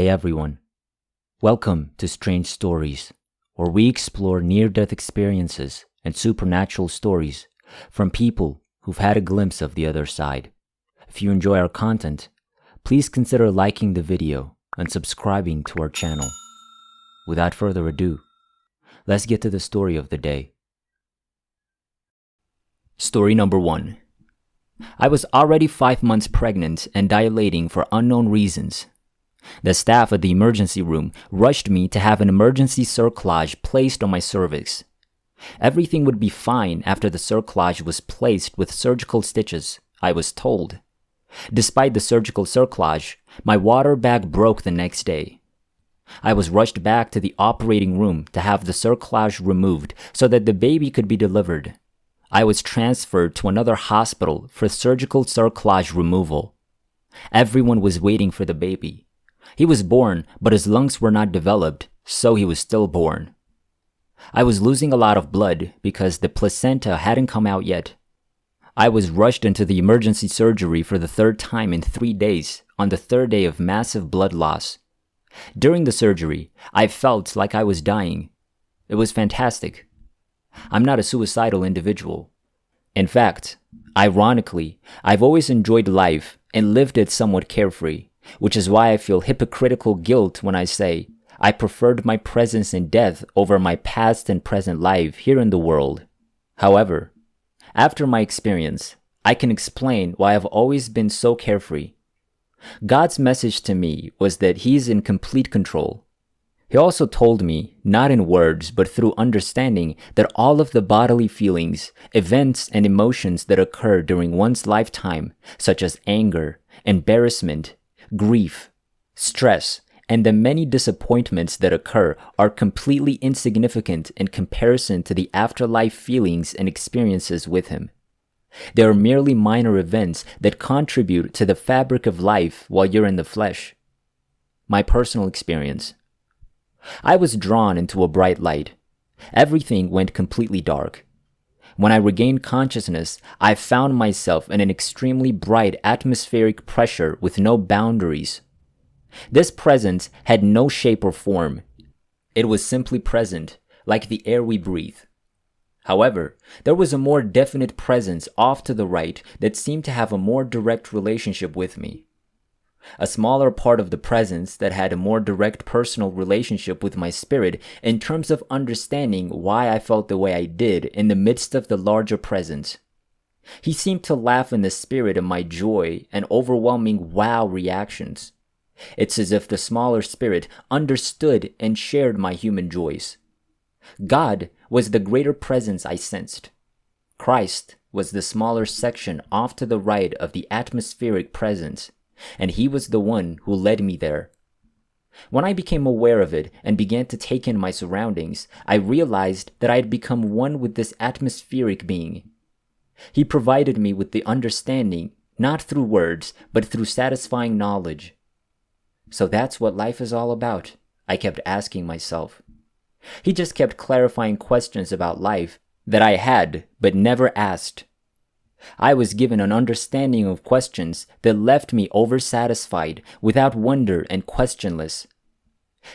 Hey everyone, welcome to Strange Stories, where we explore near-death experiences and supernatural stories from people who've had a glimpse of the other side. If you enjoy our content, please consider liking the video and subscribing to our channel. Without further ado, let's get to the story of the day. Story number 1. I was already 5 months pregnant and dilating for unknown reasons. The staff at the emergency room rushed me to have an emergency cerclage placed on my cervix. Everything would be fine after the cerclage was placed with surgical stitches, I was told. Despite the surgical cerclage, my water bag broke the next day. I was rushed back to the operating room to have the cerclage removed so that the baby could be delivered. I was transferred to another hospital for surgical cerclage removal. Everyone was waiting for the baby. He was born, but his lungs were not developed, so he was stillborn. I was losing a lot of blood because the placenta hadn't come out yet. I was rushed into the emergency surgery for the 3rd time in 3 days on the 3rd day of massive blood loss. During the surgery, I felt like I was dying. It was fantastic. I'm not a suicidal individual. In fact, ironically, I've always enjoyed life and lived it somewhat carefree, which is why I feel hypocritical guilt when I say I preferred my presence in death over my past and present life here in the world. However, after my experience, I can explain why I've always been so carefree. God's message to me was that He's in complete control. He also told me, not in words but through understanding, that all of the bodily feelings, events, and emotions that occur during one's lifetime, such as anger, embarrassment, grief, stress, and the many disappointments that occur are completely insignificant in comparison to the afterlife feelings and experiences with Him. They are merely minor events that contribute to the fabric of life while you're in the flesh. My personal experience. I was drawn into a bright light. Everything went completely dark. When I regained consciousness, I found myself in an extremely bright atmospheric pressure with no boundaries. This presence had no shape or form. It was simply present, like the air we breathe. However, there was a more definite presence off to the right that seemed to have a more direct relationship with me. A smaller part of the presence that had a more direct personal relationship with my spirit in terms of understanding why I felt the way I did in the midst of the larger presence. He seemed to laugh in the spirit of my joy and overwhelming wow reactions. It's as if the smaller spirit understood and shared my human joys. God was the greater presence I sensed. Christ was the smaller section off to the right of the atmospheric presence, and He was the one who led me there. When I became aware of it and began to take in my surroundings, I realized that I had become one with this atmospheric being. He provided me with the understanding, not through words, but through satisfying knowledge. So that's what life is all about, I kept asking myself. He just kept clarifying questions about life that I had but never asked. I was given an understanding of questions that left me oversatisfied, without wonder and questionless.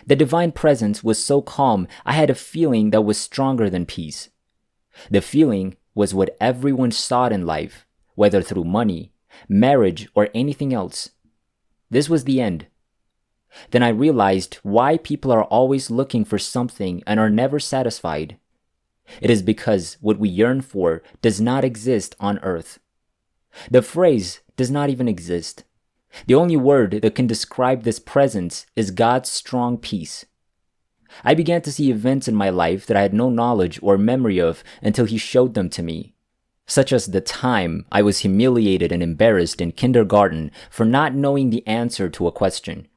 The divine presence was so calm, I had a feeling that was stronger than peace. The feeling was what everyone sought in life, whether through money, marriage, or anything else. This was the end. Then I realized why people are always looking for something and are never satisfied. It is because what we yearn for does not exist on earth. The phrase does not even exist. The only word that can describe this presence is God's strong peace. I began to see events in my life that I had no knowledge or memory of until He showed them to me, such as the time I was humiliated and embarrassed in kindergarten for not knowing the answer to a question.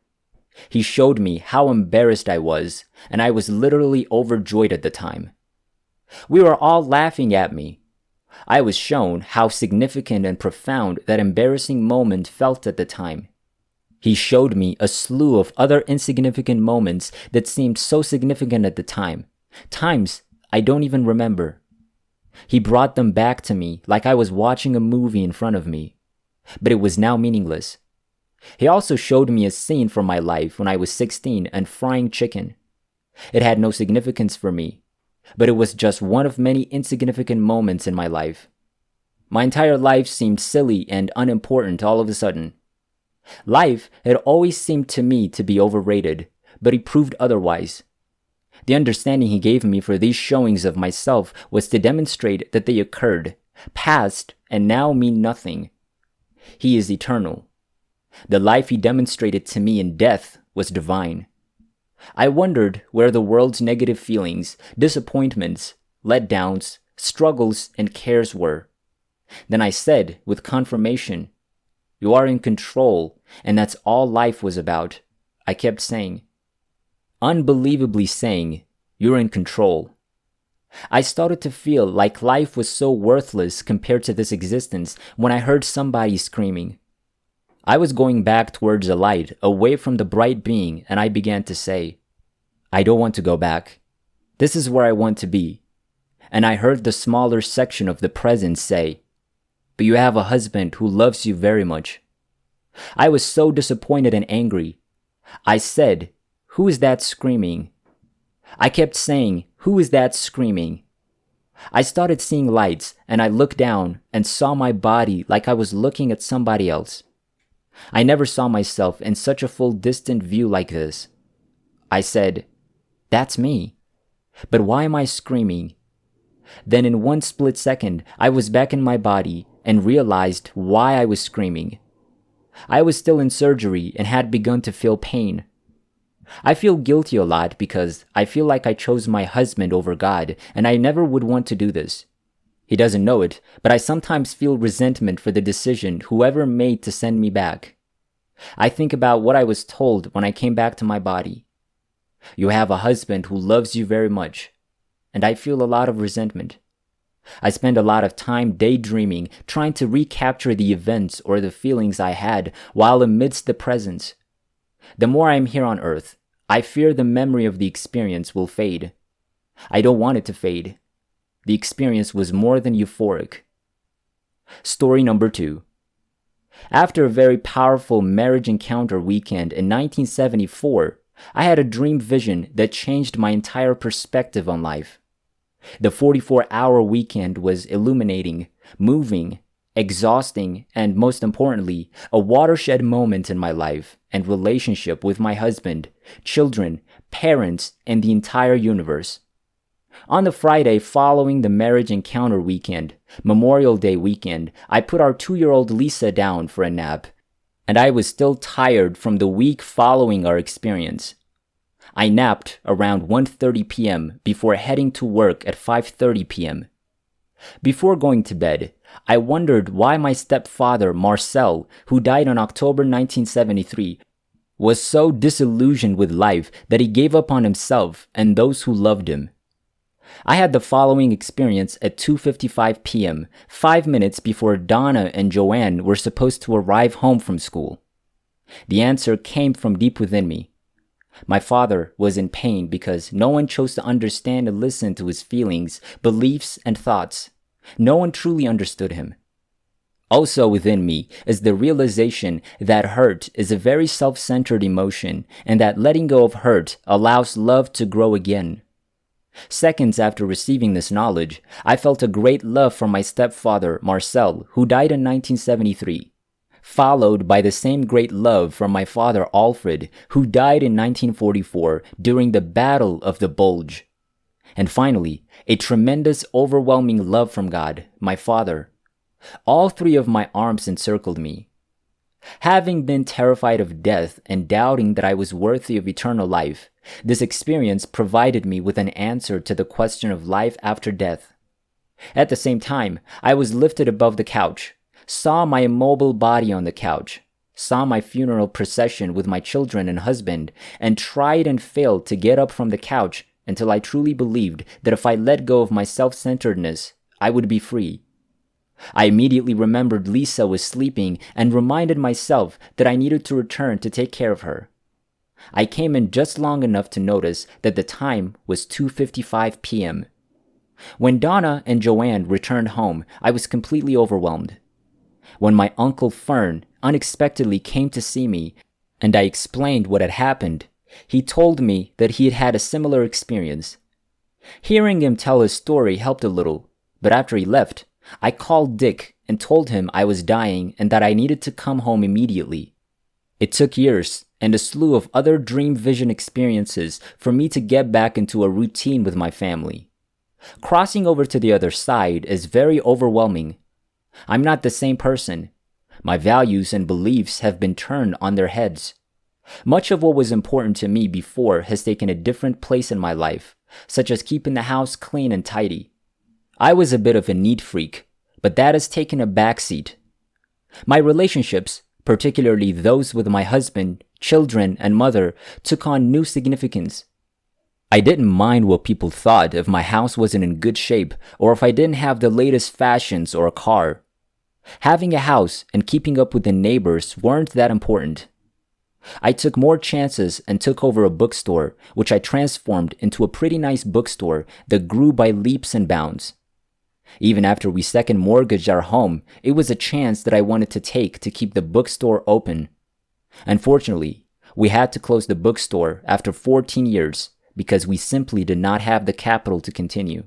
He showed me how embarrassed I was, and I was literally overjoyed at the time. We were all laughing at me. I was shown how significant and profound that embarrassing moment felt at the time. He showed me a slew of other insignificant moments that seemed so significant at the time, times I don't even remember. He brought them back to me like I was watching a movie in front of me, but it was now meaningless. He also showed me a scene from my life when I was 16 and frying chicken. It had no significance for me, but it was just one of many insignificant moments in my life. My entire life seemed silly and unimportant all of a sudden. Life had always seemed to me to be overrated, but he proved otherwise. The understanding he gave me for these showings of myself was to demonstrate that they occurred, passed, and now mean nothing. He is eternal. The life he demonstrated to me in death was divine. I wondered where the world's negative feelings, disappointments, letdowns, struggles, and cares were. Then I said, with confirmation, "You are in control, and that's all life was about." I kept saying, unbelievably saying, "You're in control." I started to feel like life was so worthless compared to this existence when I heard somebody screaming. I was going back towards the light, away from the bright being, and I began to say, "I don't want to go back. This is where I want to be." And I heard the smaller section of the presence say, "But you have a husband who loves you very much." I was so disappointed and angry. I said, "Who is that screaming?" I kept saying, "Who is that screaming?" I started seeing lights, and I looked down and saw my body like I was looking at somebody else. I never saw myself in such a full distant view like this. I said, "That's me. But why am I screaming?" Then in one split second, I was back in my body and realized why I was screaming. I was still in surgery and had begun to feel pain. I feel guilty a lot because I feel like I chose my husband over God, and I never would want to do this. He doesn't know it, but I sometimes feel resentment for the decision whoever made to send me back. I think about what I was told when I came back to my body. You have a husband who loves you very much, and I feel a lot of resentment. I spend a lot of time daydreaming, trying to recapture the events or the feelings I had while amidst the presence. The more I'm here on earth, I fear the memory of the experience will fade. I don't want it to fade. The experience was more than euphoric. Story number 2. After a very powerful marriage encounter weekend in 1974, I had a dream vision that changed my entire perspective on life. The 44-hour weekend was illuminating, moving, exhausting, and most importantly, a watershed moment in my life and relationship with my husband, children, parents, and the entire universe. On the Friday following the marriage encounter weekend, Memorial Day weekend, I put our 2-year-old Lisa down for a nap, and I was still tired from the week following our experience. I napped around 1:30 p.m. before heading to work at 5:30 p.m. Before going to bed, I wondered why my stepfather, Marcel, who died in October 1973, was so disillusioned with life that he gave up on himself and those who loved him. I had the following experience at 2:55 p.m., 5 minutes before Donna and Joanne were supposed to arrive home from school. The answer came from deep within me. My father was in pain because no one chose to understand and listen to his feelings, beliefs, and thoughts. No one truly understood him. Also within me is the realization that hurt is a very self-centered emotion and that letting go of hurt allows love to grow again. Seconds after receiving this knowledge, I felt a great love for my stepfather, Marcel, who died in 1973, followed by the same great love from my father, Alfred, who died in 1944 during the Battle of the Bulge. And finally, a tremendous, overwhelming love from God, my Father. All 3 of my arms encircled me. Having been terrified of death and doubting that I was worthy of eternal life, this experience provided me with an answer to the question of life after death. At the same time, I was lifted above the couch, saw my immobile body on the couch, saw my funeral procession with my children and husband, and tried and failed to get up from the couch until I truly believed that if I let go of my self-centeredness, I would be free. I immediately remembered Lisa was sleeping and reminded myself that I needed to return to take care of her. I came in just long enough to notice that the time was 2:55 p.m. When Donna and Joanne returned home, I was completely overwhelmed. When my Uncle Fern, unexpectedly came to see me, and I explained what had happened. He told me that he had had a similar experience. Hearing him tell his story helped a little, but after he left, I called Dick and told him I was dying and that I needed to come home immediately. It took years and a slew of other dream vision experiences for me to get back into a routine with my family. Crossing over to the other side is very overwhelming. I'm not the same person. My values and beliefs have been turned on their heads. Much of what was important to me before has taken a different place in my life, such as keeping the house clean and tidy. I was a bit of a neat freak, but that has taken a backseat. My relationships, particularly those with my husband, children, and mother, took on new significance. I didn't mind what people thought if my house wasn't in good shape or if I didn't have the latest fashions or a car. Having a house and keeping up with the neighbors weren't that important. I took more chances and took over a bookstore, which I transformed into a pretty nice bookstore that grew by leaps and bounds. Even after we second mortgaged our home, it was a chance that I wanted to take to keep the bookstore open. Unfortunately, we had to close the bookstore after 14 years because we simply did not have the capital to continue.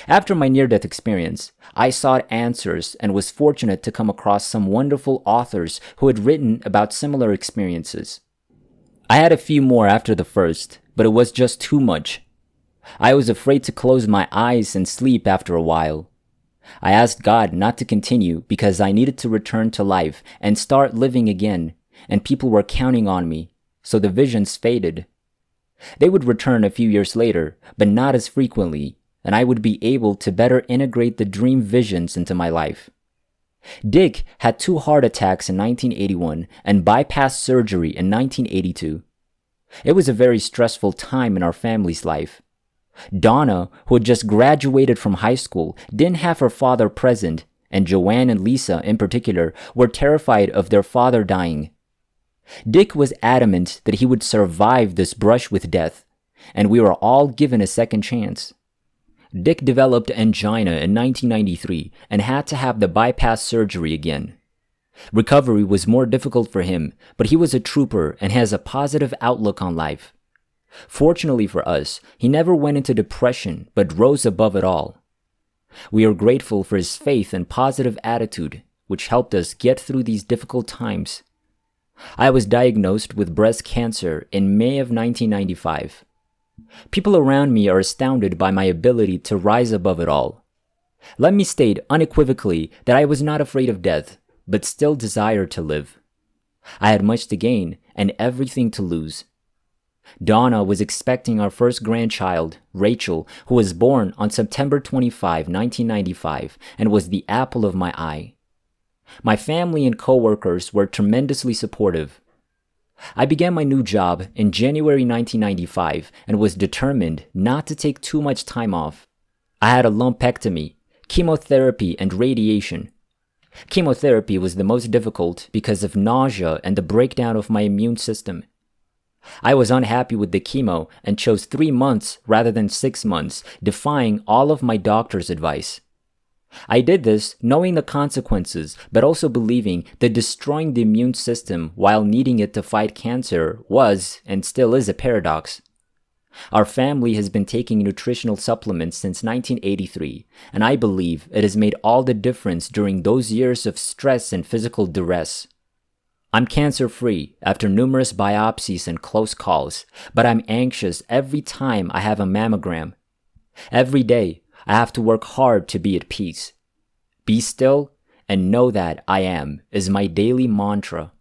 After my near-death experience, I sought answers and was fortunate to come across some wonderful authors who had written about similar experiences. I had a few more after the first, but it was just too much. I was afraid to close my eyes and sleep after a while. I asked God not to continue because I needed to return to life and start living again, and people were counting on me, so the visions faded. They would return a few years later, but not as frequently, and I would be able to better integrate the dream visions into my life. Dick had 2 heart attacks in 1981 and bypass surgery in 1982. It was a very stressful time in our family's life. Donna, who had just graduated from high school, didn't have her father present, and Joanne and Lisa, in particular, were terrified of their father dying. Dick was adamant that he would survive this brush with death, and we were all given a second chance. Dick developed angina in 1993 and had to have the bypass surgery again. Recovery was more difficult for him, but he was a trooper and has a positive outlook on life. Fortunately for us, he never went into depression but rose above it all. We are grateful for his faith and positive attitude, which helped us get through these difficult times. I was diagnosed with breast cancer in May of 1995. People around me are astounded by my ability to rise above it all. Let me state unequivocally that I was not afraid of death, but still desired to live. I had much to gain and everything to lose. Donna was expecting our first grandchild, Rachel, who was born on September 25, 1995, and was the apple of my eye. My family and coworkers were tremendously supportive. I began my new job in January 1995 and was determined not to take too much time off. I had a lumpectomy, chemotherapy, and radiation. Chemotherapy was the most difficult because of nausea and the breakdown of my immune system. I was unhappy with the chemo and chose 3 months rather than 6 months, defying all of my doctor's advice. I did this knowing the consequences, but also believing that destroying the immune system while needing it to fight cancer was, and still is, a paradox. Our family has been taking nutritional supplements since 1983, and I believe it has made all the difference during those years of stress and physical duress. I'm cancer-free after numerous biopsies and close calls, but I'm anxious every time I have a mammogram. Every day, I have to work hard to be at peace. Be still and know that I am is my daily mantra.